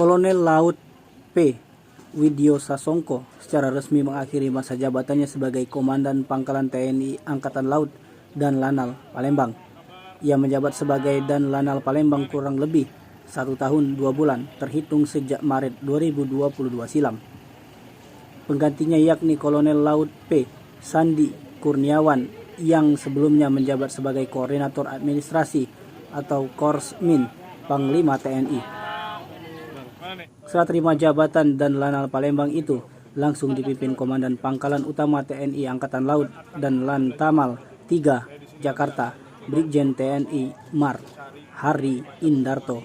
Kolonel Laut P. Widyosasongko secara resmi mengakhiri masa jabatannya sebagai Komandan Pangkalan TNI Angkatan Laut dan Lanal Palembang. Ia menjabat sebagai Dan Lanal Palembang kurang lebih 1 tahun 2 bulan terhitung sejak Maret 2022 silam. Penggantinya yakni Kolonel Laut P. Sandi Kurniawan yang sebelumnya menjabat sebagai Koordinator Administrasi atau Korsmin Panglima TNI. Setelah terima jabatan Dan Lanal Palembang itu langsung dipimpin Komandan Pangkalan Utama TNI Angkatan Laut dan Lantamal 3 Jakarta, Brigjen TNI Mar Hari Indarto.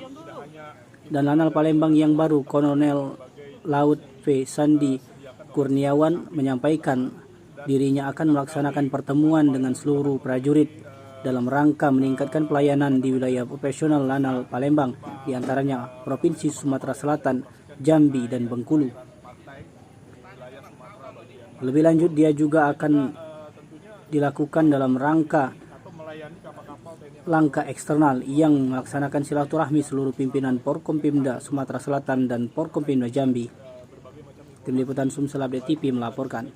Dan Lanal Palembang yang baru, Kolonel Laut P. Sandi Kurniawan, menyampaikan dirinya akan melaksanakan pertemuan dengan seluruh prajurit dalam rangka meningkatkan pelayanan di wilayah operasional Lanal Palembang, diantaranya Provinsi Sumatera Selatan, Jambi, dan Bengkulu. Lebih lanjut, dia juga akan dilakukan dalam rangka langkah eksternal yang melaksanakan silaturahmi seluruh pimpinan Porkompimda Sumatera Selatan dan Porkompimda Jambi. Tim Liputan Sumsel Update TV melaporkan.